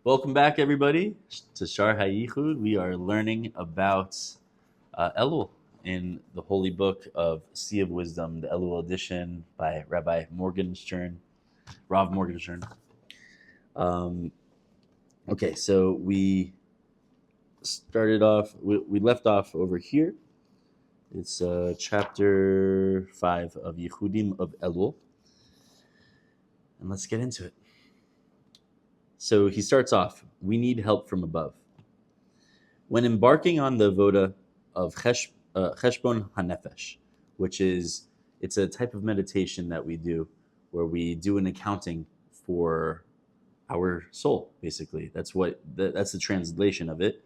Welcome back, everybody, to Sha'ar HaYichud. We are learning about Elul in the holy book of Sea of Wisdom, the Elul edition by Rabbi Morgenstern, Rav Morgenstern. Okay, so we started off, we left off over here. It's chapter 5 of Yichudim of Elul. And let's get into it. So he starts off, we need help from above. When embarking on the avoda of Cheshbon HaNefesh, which is, it's a type of meditation that we do where we do an accounting for our soul, basically. That's the translation of it.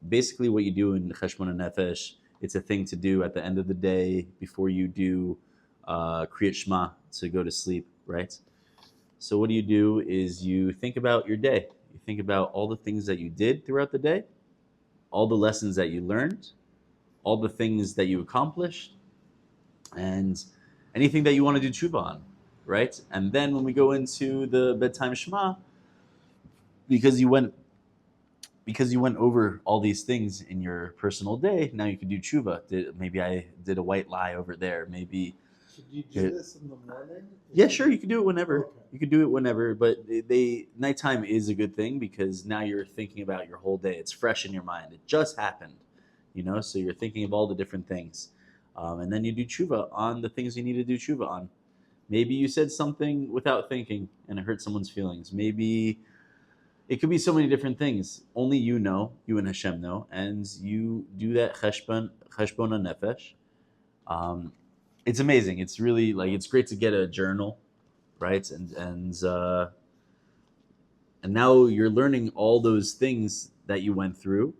Basically what you do in Cheshbon HaNefesh, it's a thing to do at the end of the day before you do Kriyat Shema to go to sleep, right? So what do is you think about your day. You think about all the things that you did throughout the day, all the lessons that you learned, all the things that you accomplished, and anything that you want to do tshuva on, right? And then when we go into the bedtime Shema, because you went over all these things in your personal day, now you can do tshuva. Maybe I did a white lie over there. Maybe. Should you do this in the morning? Yeah, sure. You can do it whenever. Okay. You can do it whenever, but nighttime is a good thing because now you're thinking about your whole day. It's fresh in your mind. It just happened, so you're thinking of all the different things. And then you do tshuva on the things you need to do tshuva on. Maybe you said something without thinking and it hurt someone's feelings. Maybe it could be so many different things. Only you know, you and Hashem know, and you do that Cheshbon HaNefesh. It's amazing. It's really it's great to get a journal, right? And now you're learning all those things that you went through,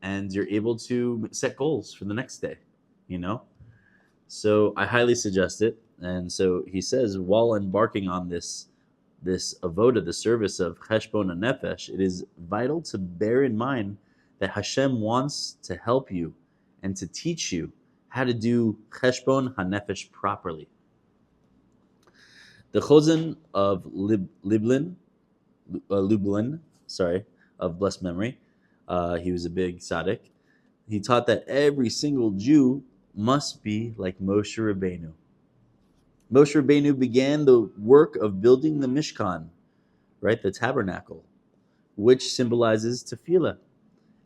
and you're able to set goals for the next day, So I highly suggest it. And so he says, while embarking on this avoda, the service of Cheshbon HaNefesh, it is vital to bear in mind that Hashem wants to help you and to teach you how to do Cheshbon HaNefesh properly. The Chozan of Lublin, of blessed memory, he was a big tzaddik. He taught that every single Jew must be like Moshe Rabbeinu. Moshe Rabbeinu began the work of building the Mishkan, right, the tabernacle, which symbolizes tefillah,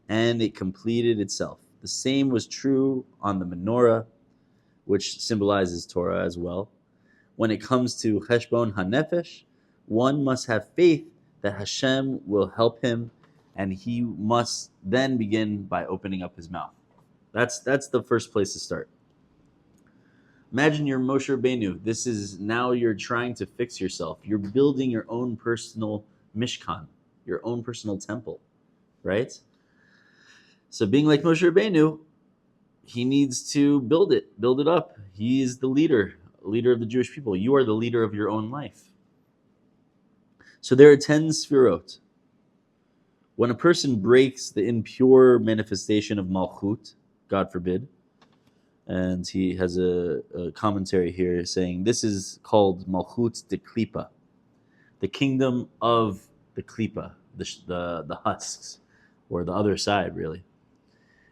and it completed itself. The same was true on the menorah, which symbolizes Torah as well. When it comes to Cheshbon HaNefesh, one must have faith that Hashem will help him, and he must then begin by opening up his mouth. That's the first place to start. Imagine you're Moshe Rabbeinu. This is now you're trying to fix yourself. You're building your own personal Mishkan, your own personal temple, right? So being like Moshe Rabbeinu, he needs to build it up. He is the leader of the Jewish people. You are the leader of your own life. So there are 10 sfirot. When a person breaks the impure manifestation of Malchut, God forbid, and he has a commentary here saying this is called Malchut de Klipa, the kingdom of the Klipa, the husks, or the other side, really.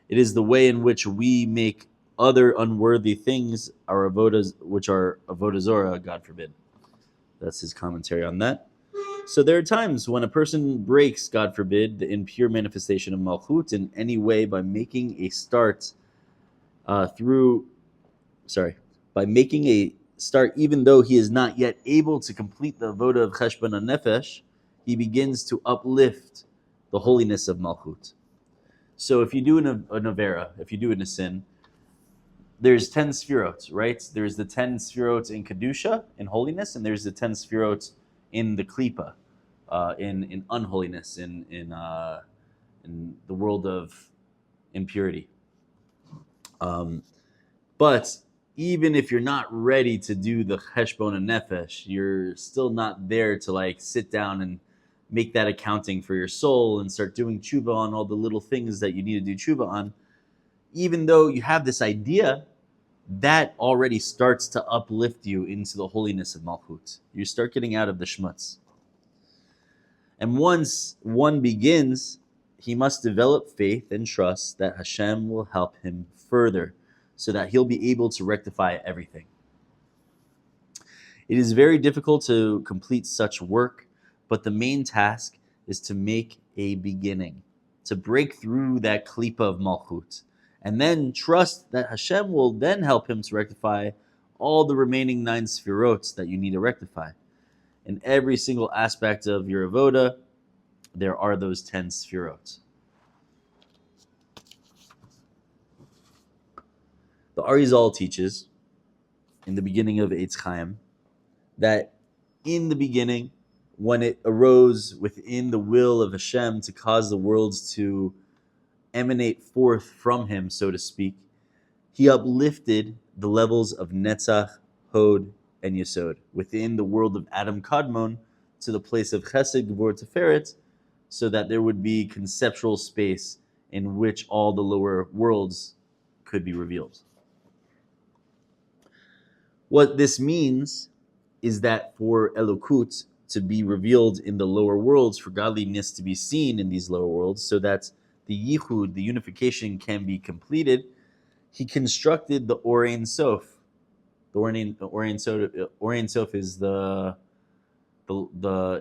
It is the way in which we make other unworthy things our avodas, which are avodah zorah, God forbid. That's his commentary on that. So there are times when a person breaks, God forbid, the impure manifestation of Malchut in any way by making a start even though he is not yet able to complete the avoda of Cheshbon HaNefesh, he begins to uplift the holiness of Malchut. So if you do an avera, if you do a sin, there's 10 sfirot, right? There's the 10 sfirot in Kedusha, in holiness, and there's the 10 sfirot in the Klipa, in unholiness, in the world of impurity. But even if you're not ready to do the Cheshbon HaNefesh, you're still not there to sit down and make that accounting for your soul and start doing tshuva on all the little things that you need to do tshuva on. Even though you have this idea, that already starts to uplift you into the holiness of Malchut. You start getting out of the shmutz. And once one begins, he must develop faith and trust that Hashem will help him further so that he'll be able to rectify everything. It is very difficult to complete such work, but the main task is to make a beginning, to break through that klipa of malchut, and then trust that Hashem will then help him to rectify all the remaining 9 sefirot that you need to rectify. In every single aspect of your avoda, there are those 10 sefirot. The Arizal teaches in the beginning of Eitz Chaim that in the beginning, when it arose within the will of Hashem to cause the worlds to emanate forth from him, so to speak, he uplifted the levels of Netzach, Hod, and Yesod within the world of Adam Kadmon to the place of Chesed, Gevur, Tiferet, so that there would be conceptual space in which all the lower worlds could be revealed. What this means is that for Elokut to be revealed in the lower worlds, for godliness to be seen in these lower worlds, so that the Yichud, the unification, can be completed, he constructed the Or Ein Sof. The Or Ein Sof is the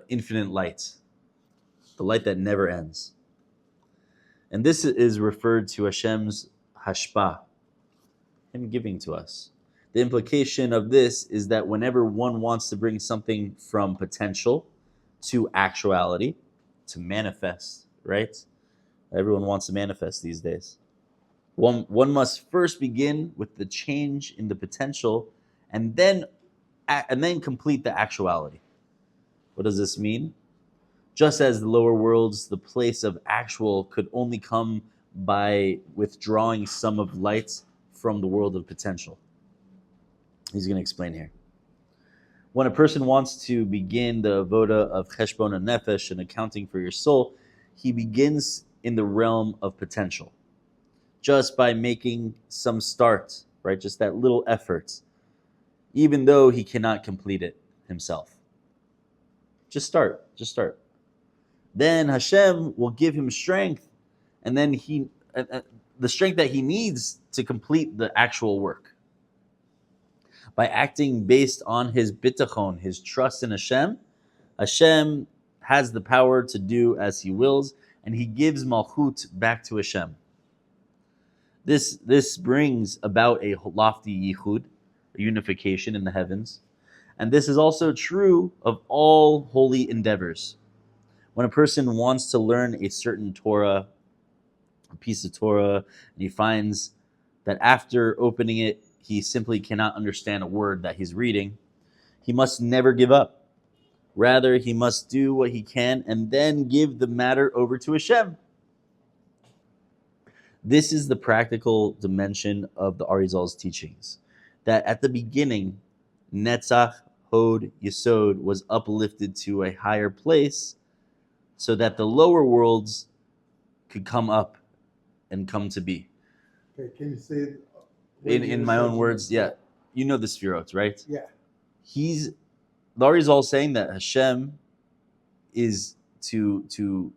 infinite light, the light that never ends. And this is referred to Hashem's hashpa, him giving to us. The implication of this is that whenever one wants to bring something from potential to actuality, to manifest, right? Everyone wants to manifest these days. One must first begin with the change in the potential and then complete the actuality. What does this mean? Just as the lower worlds, the place of actual could only come by withdrawing some of light from the world of potential. He's going to explain here. When a person wants to begin the avoda of Cheshbon HaNefesh and accounting for your soul, he begins in the realm of potential. Just by making some start, right? Just that little effort, even though he cannot complete it himself. Just start. Then Hashem will give him strength, and then the strength that he needs to complete the actual work. By acting based on his bitachon, his trust in Hashem, Hashem has the power to do as he wills, and he gives malchut back to Hashem. This brings about a lofty yichud, a unification in the heavens, and this is also true of all holy endeavors. When a person wants to learn a certain Torah, a piece of Torah, and he finds that after opening it, he simply cannot understand a word that he's reading, he must never give up. Rather, he must do what he can and then give the matter over to Hashem. This is the practical dimension of the Arizal's teachings. That at the beginning, Netzach, Hod, Yesod was uplifted to a higher place so that the lower worlds could come up and come to be. Okay, can you say in my own words? Yeah. You know the Sefirot, right? Yeah. The Arizal saying that Hashem is to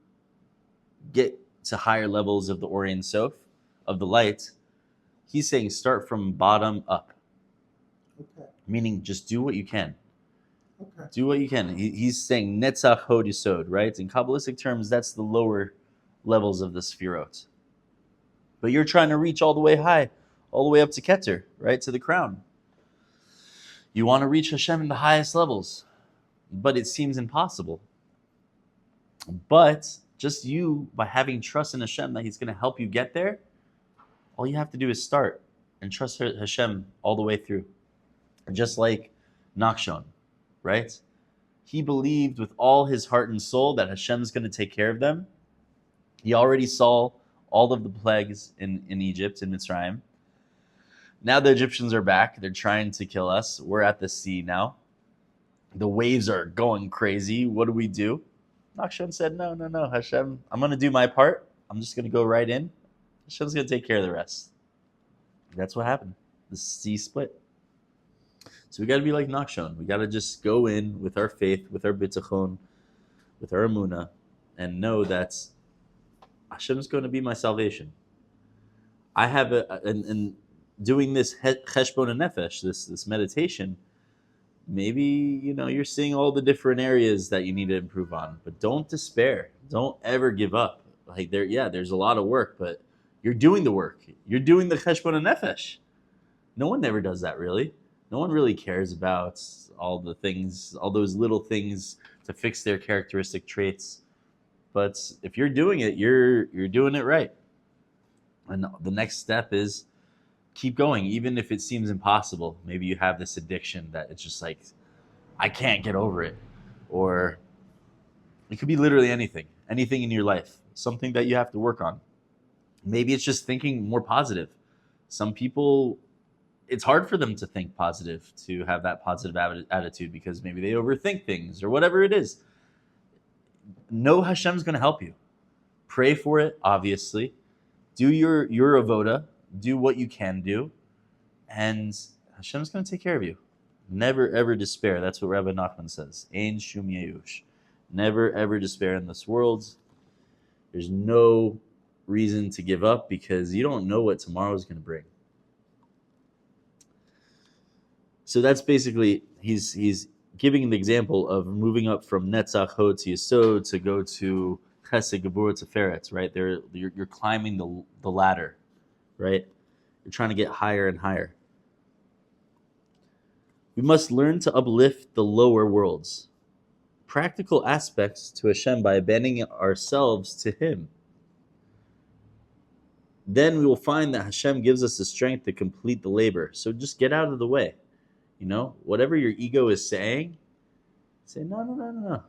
get to higher levels of the Or Ein Sof, of the light. He's saying start from bottom up. Okay. Meaning just do what you can. Okay. Do what you can. He's saying Netzach Hod Yesod, right? In Kabbalistic terms, that's the lower levels of the Sefirot. But you're trying to reach all the way high, all the way up to Keter, right? To the crown. You want to reach Hashem in the highest levels, but it seems impossible. But just you, by having trust in Hashem that He's going to help you get there, all you have to do is start and trust Hashem all the way through. Just like Nachshon, right? He believed with all his heart and soul that Hashem's going to take care of them. He already saw all of the plagues in Egypt, in Mitzrayim. Now the Egyptians are back. They're trying to kill us. We're at the sea now. The waves are going crazy. What do? Nachshon said, no, Hashem, I'm going to do my part. I'm just going to go right in. Hashem's going to take care of the rest. That's what happened. The sea split. So we got to be like Nachshon. We got to just go in with our faith, with our bitachon, with our emunah, and know that Hashem's going to be my salvation. I have and doing this Cheshbon HaNefesh, this meditation, maybe you're seeing all the different areas that you need to improve on, but don't despair. Don't ever give up. Like there's a lot of work, but you're doing the work. You're doing the Cheshbon HaNefesh. No one ever does that, really. No one really cares about all the things, all those little things to fix their characteristic traits. But if you're doing it, you're doing it right. And the next step is keep going, even if it seems impossible. Maybe you have this addiction that it's just like, I can't get over it. Or it could be literally anything in your life, something that you have to work on. Maybe it's just thinking more positive. Some people, it's hard for them to think positive, to have that positive attitude, because maybe they overthink things or whatever it is. Know Hashem's going to help you. Pray for it, obviously. Do your avoda. Do what you can do. And Hashem's going to take care of you. Never, ever despair. That's what Rabbi Nachman says. Ein shum yeush. Never, ever despair in this world. There's no reason to give up, because you don't know what tomorrow is going to bring. So that's basically, he's giving the example of moving up from Netzach Hod to Yesod to go to Chesed Gevurah Tiferet, right? You're climbing the ladder, right? You're trying to get higher and higher. We must learn to uplift the lower worlds, practical aspects to Hashem, by abandoning ourselves to Him. Then we will find that Hashem gives us the strength to complete the labor. So just get out of the way. Whatever your ego is saying, say, no.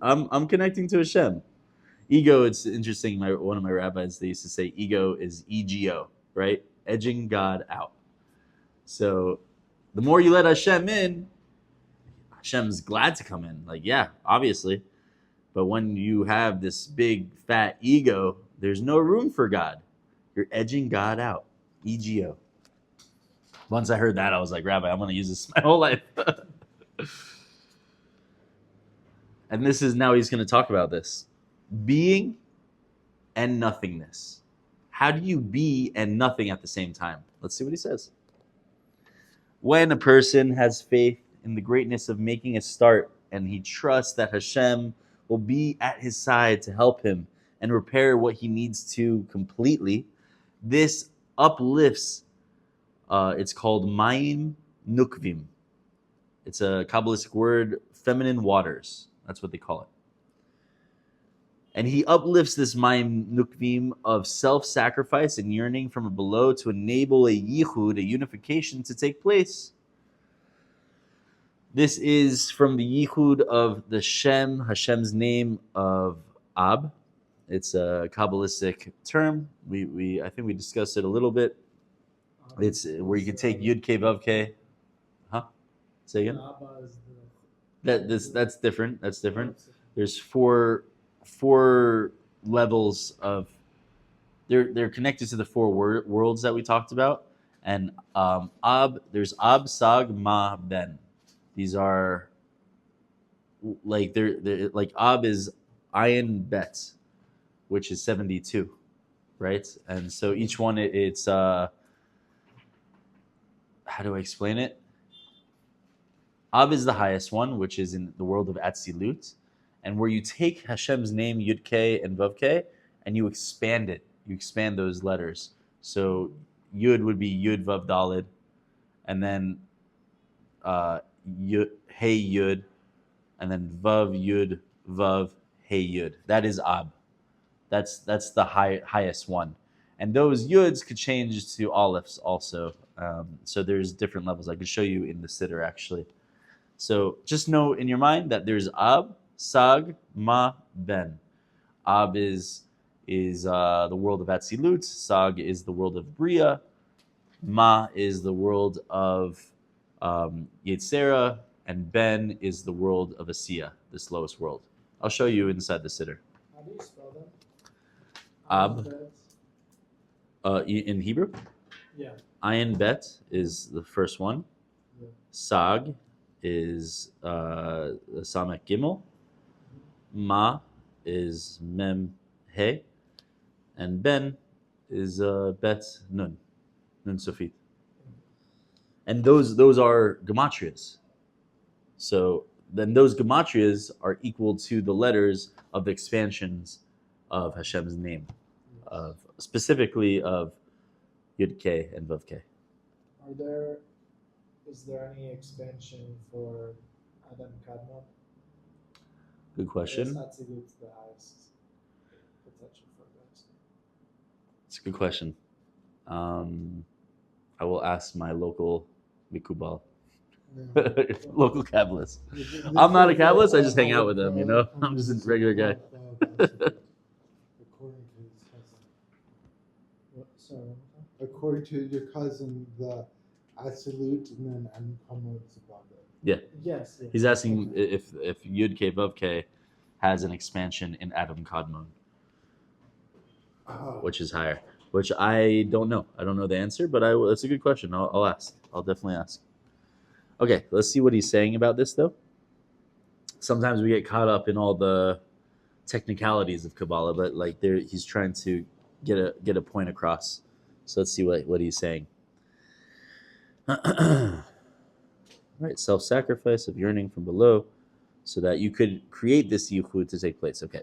I'm connecting to Hashem. Ego, it's interesting. One of my rabbis, they used to say ego is EGO, right? Edging God out. So the more you let Hashem in, Hashem's glad to come in. Like, yeah, obviously. But when you have this big, fat ego, there's no room for God. You're edging God out. EGO. Once I heard that, I was like, Rabbi, I'm going to use this my whole life. And this is now he's going to talk about this. Being and nothingness. How do you be and nothing at the same time? Let's see what he says. When a person has faith in the greatness of making a start, and he trusts that Hashem will be at his side to help him and repair what he needs to completely, this uplifts. It's called Mayim Nukvim. It's a Kabbalistic word, feminine waters. That's what they call it. And he uplifts this Mayim Nukvim of self-sacrifice and yearning from below to enable a yichud, a unification, to take place. This is from the yichud of the Hashem's name of Ab. It's a Kabbalistic term. I think we discussed it a little bit. It's where you can take Yud K Vav K. Huh? Say again. That's different. That's different. There's four levels of. They're connected to the four worlds that we talked about. And there's Ab, Sag, Ma, Ben. These are like they're like Ab is Ayin Bet, which is 72, right? And so each one it's how do I explain it? Ab is the highest one, which is in the world of Atzilut, and where you take Hashem's name, Yud K and Vav K, and you expand it. You expand those letters. So Yud would be Yud Vav Dalid, and then Yud, Hey Yud, and then Vav Yud Vav Hey Yud. That is Ab. That's the highest one. And those Yuds could change to Alephes also. So there's different levels. I could show you in the Siddur, actually. So just know in your mind that there's Ab, Sag, Ma, Ben. Ab is the world of Atzilut. Sag is the world of Bria. Ma is the world of Yetzera. And Ben is the world of Asiya, this lowest world. I'll show you inside the Siddur. How do you spell that? Ab. In Hebrew? Yeah. Ayin Bet is the first one. Yeah. Sag is Samek Gimel. Ma is Mem He, and Ben is Bet Nun Sofit. And those are gematrias. So then those gematrias are equal to the letters of the expansions of Hashem's name, of specifically of Yud K and Vav K. Is there any expansion for Adam Kadmon? Good question. That's the highest potential for this. It's a good question. I will ask my local Mikubal, local Kabbalist. I'm not a Kabbalist. I just hang out with them. You know, I'm just a regular guy. According to your cousin, the absolute and then uncommon is above it. Yeah. Yes. He's asking if Yud K Vav K has an expansion in Adam Kadmon, which is higher. Which I don't know. I don't know the answer, but it's a good question. I'll ask. I'll definitely ask. Okay, let's see what he's saying about this, though. Sometimes we get caught up in all the technicalities of Kabbalah, but like he's trying to get a point across. So let's see what he's saying. Right, self-sacrifice of yearning from below, so that you could create this yichud to take place. Okay.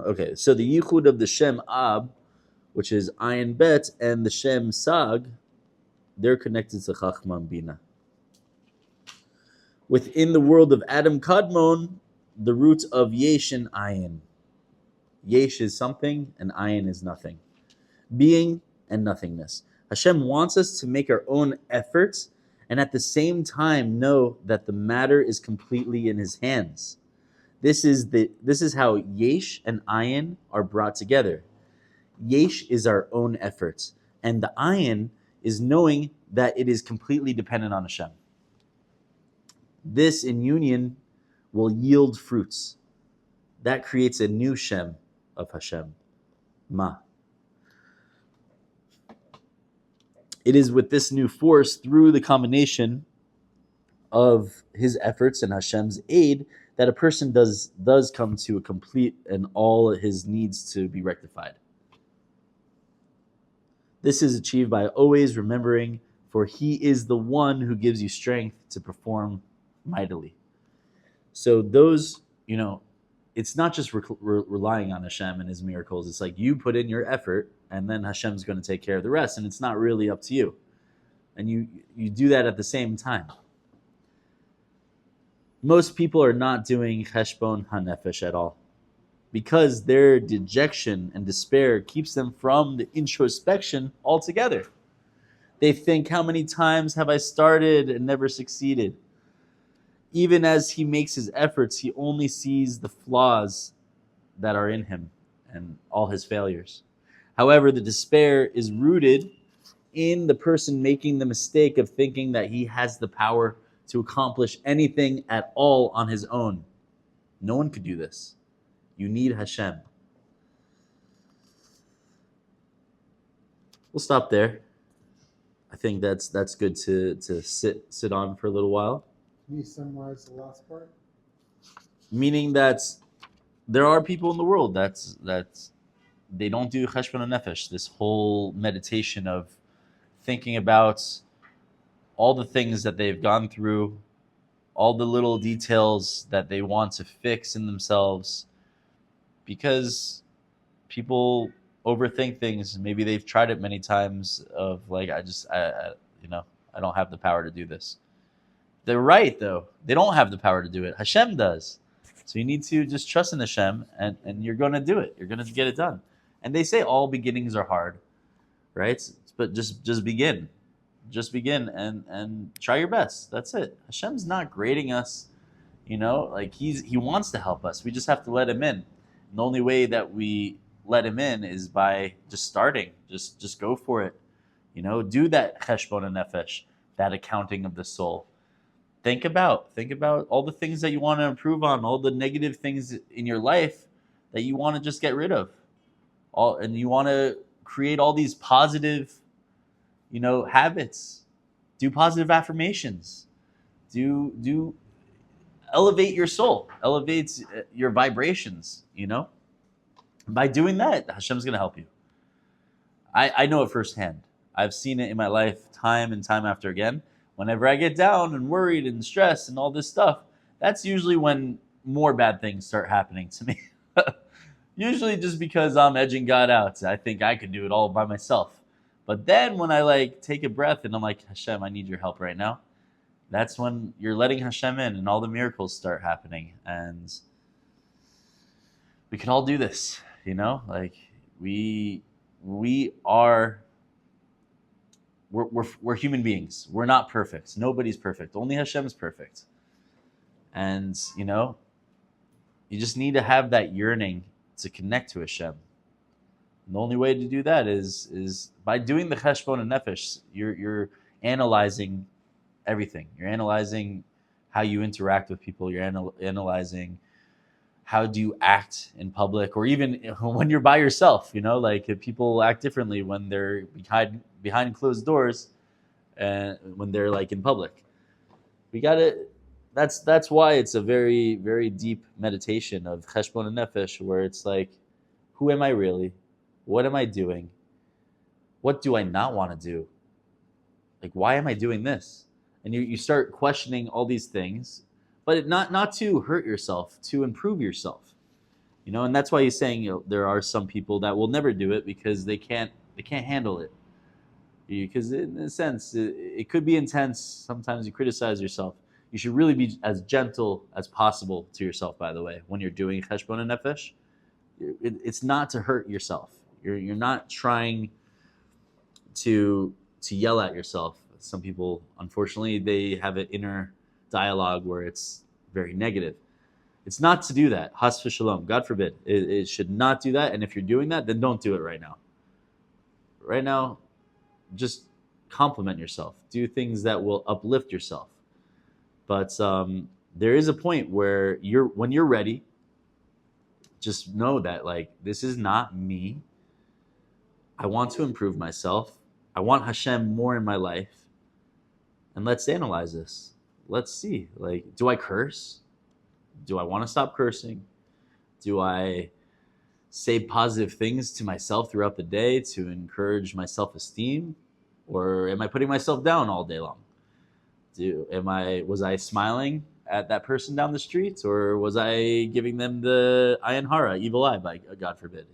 Okay, so the yichud of the Shem Ab, which is Ayin Bet, and the Shem Sag, they're connected to Chachman Bina. Within the world of Adam Kadmon, the root of Yesh and Ayin. Yesh is something, and Ayin is nothing. Being and nothingness. Hashem wants us to make our own efforts, and at the same time know that the matter is completely in His hands. This is how Yesh and Ayin are brought together. Yesh is our own efforts, and the Ayin is knowing that it is completely dependent on Hashem. This in union will yield fruits. That creates a new Shem of Hashem, Ma. It is with this new force, through the combination of his efforts and Hashem's aid, that a person does come to a complete and all his needs to be rectified. This is achieved by always remembering, for He is the one who gives you strength to perform mightily. So those, it's not just relying on Hashem and His miracles. It's like you put in your effort, and then Hashem's going to take care of the rest, and it's not really up to you. And you do that at the same time. Most people are not doing Cheshbon HaNefesh at all, because their dejection and despair keeps them from the introspection altogether. They think, how many times have I started and never succeeded? Even as he makes his efforts, he only sees the flaws that are in him and all his failures. However, the despair is rooted in the person making the mistake of thinking that he has the power to accomplish anything at all on his own. No one could do this. You need Hashem. We'll stop there. I think that's good to sit on for a little while. Can you summarize the last part? Meaning that there are people in the world that they don't do Cheshbon HaNefesh, this whole meditation of thinking about all the things that they've gone through, all the little details that they want to fix in themselves, because people overthink things. Maybe they've tried it many times of like, I don't have the power to do this. They're right, though. They don't have the power to do it. Hashem does. So you need to just trust in Hashem, and you're going to do it. You're going to get it done. And they say all beginnings are hard, right? But just begin. Just begin and try your best. That's it. Hashem's not grading us, like He wants to help us. We just have to let Him in. And the only way that we let Him in is by just starting. Just go for it. Do that Cheshbon HaNefesh, that accounting of the soul. Think about all the things that you want to improve on, all the negative things in your life that you want to just get rid of. And you want to create all these positive, habits. Do positive affirmations. do elevate your soul, elevates your vibrations. By doing that, Hashem's going to help you. I know it firsthand. I've seen it in my life time and time after again. Whenever I get down and worried and stressed and all this stuff, that's usually when more bad things start happening to me. Usually just because I'm edging God out. I think I could do it all by myself. But then when I take a breath and I'm like, Hashem, I need your help right now. That's when you're letting Hashem in and all the miracles start happening. And we can all do this, we're human beings. We're not perfect. Nobody's perfect. Only Hashem's perfect. And, you just need to have that yearning to connect to Hashem. And the only way to do that is by doing the Cheshbon HaNefesh. You're analyzing everything. You're analyzing how you interact with people. You're analyzing how do you act in public, or even when you're by yourself. If people act differently when they're behind closed doors, and when they're in public. We gotta. That's why it's a very, very deep meditation of Cheshbon HaNefesh, where it's who am I really? What am I doing? What do I not want to do? Why am I doing this? And you start questioning all these things, but not to hurt yourself, to improve yourself. And that's why he's saying there are some people that will never do it because they can't handle it. Because in a sense, it could be intense. Sometimes you criticize yourself. You should really be as gentle as possible to yourself, by the way, when you're doing Cheshbon HaNefesh. It's not to hurt yourself. You're not trying to yell at yourself. Some people, unfortunately, they have an inner dialogue where it's very negative. It's not to do that. Has v'shalom. God forbid. It should not do that. And if you're doing that, then don't do it right now. Right now, just compliment yourself. Do things that will uplift yourself. But there is a point where when you're ready, just know that this is not me. I want to improve myself. I want Hashem more in my life. And let's analyze this. Let's see. Do I curse? Do I want to stop cursing? Do I say positive things to myself throughout the day to encourage my self-esteem? Or am I putting myself down all day long? Was I smiling at that person down the street, or was I giving them the ayin hara, evil eye, by God forbid?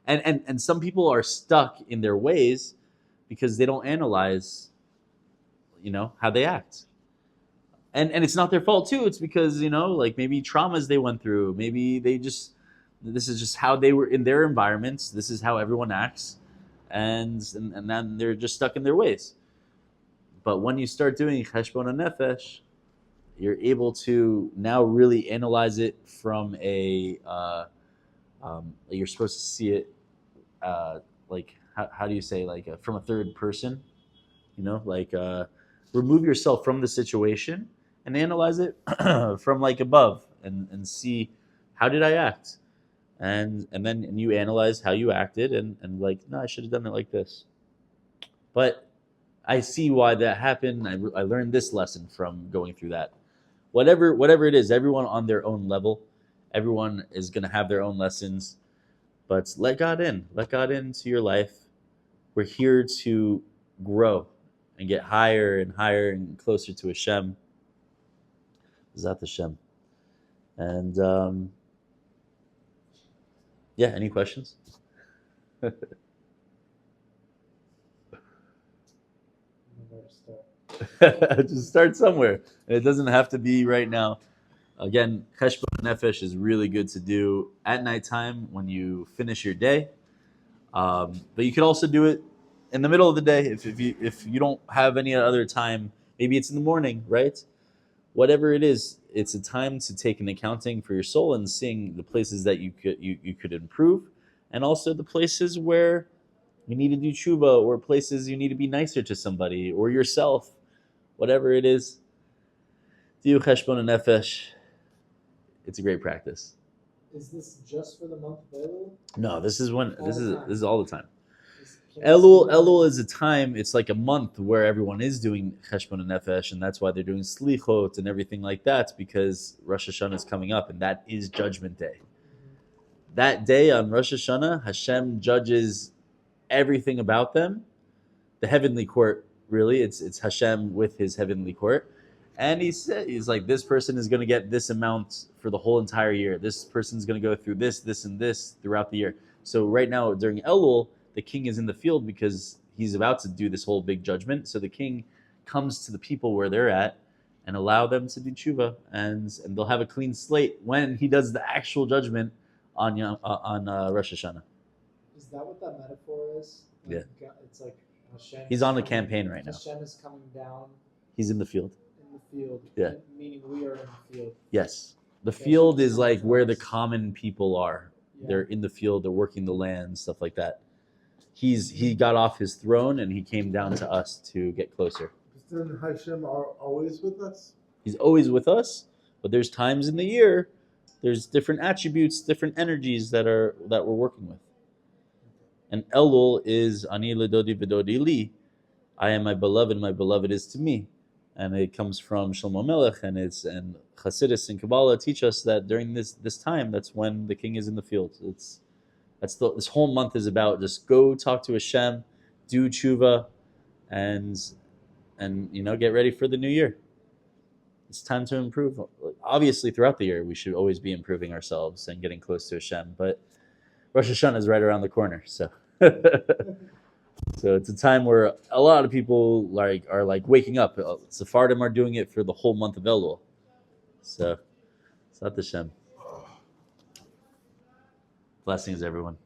And some people are stuck in their ways because they don't analyze, how they act. And it's not their fault too. It's because maybe traumas they went through. Maybe this is just how they were in their environments. This is how everyone acts, and then they're just stuck in their ways. But when you start doing Cheshbon HaNefesh, you're able to now really analyze it from you're supposed to see it, how do you say, from a third person, remove yourself from the situation and analyze it from above and see, how did I act? And then you analyze how you acted and no, I should have done it like this. But I see why that happened. I learned this lesson from going through that. Whatever it is, everyone on their own level. Everyone is going to have their own lessons. But let God in. Let God into your life. We're here to grow and get higher and higher and closer to Hashem. Zat Hashem. And any questions? Just start somewhere. It doesn't have to be right now. Again, Cheshbon HaNefesh is really good to do at nighttime when you finish your day. But you could also do it in the middle of the day if you don't have any other time. Maybe it's in the morning, right? Whatever it is, it's a time to take an accounting for your soul and seeing the places that you could improve, and also the places where you need to do tshuva, or places you need to be nicer to somebody or yourself. Whatever it is, do Cheshbon HaNefesh. It's a great practice. Is this just for the month of Elul? No, this is all the time. Elul is a time, it's like a month where everyone is doing Cheshbon HaNefesh, and that's why they're doing Slichot and everything like that, because Rosh Hashanah is coming up, and that is Judgment Day. That day on Rosh Hashanah, Hashem judges everything about them. The heavenly court, really, it's Hashem with his heavenly court. And he's like, this person is going to get this amount for the whole entire year. This person's going to go through this, this, and this throughout the year. So right now, during Elul, the king is in the field because he's about to do this whole big judgment. So the king comes to the people where they're at and allow them to do tshuva, and they'll have a clean slate when he does the actual judgment on Rosh Hashanah. Is that what that metaphor is? Yeah. It's like Hashem. He's on a campaign right now. Hashem is coming down He's in the field. in the field. Yeah. Meaning we are in the field. Yes. The field is like where the common people are. Yeah. They're in the field, they're working the land, stuff like that. He got off his throne and he came down to us to get closer. Isn't Hashem always with us? He's always with us, but there's times in the year, there's different attributes, different energies that we're working with. And Elul is Ani ledodi v'dodi li. I am my beloved, and my beloved is to me. And it comes from Shlomo Melech, and Chassidus and Kabbalah teach us that during this time, that's when the king is in the field. This whole month is about just go talk to Hashem, do tshuva, and get ready for the new year. It's time to improve. Obviously, throughout the year, we should always be improving ourselves and getting close to Hashem. But Rosh Hashanah is right around the corner, so so it's a time where a lot of people are waking up. Sephardim are doing it for the whole month of Elul. So, Tzfat Hashem. Blessings, everyone.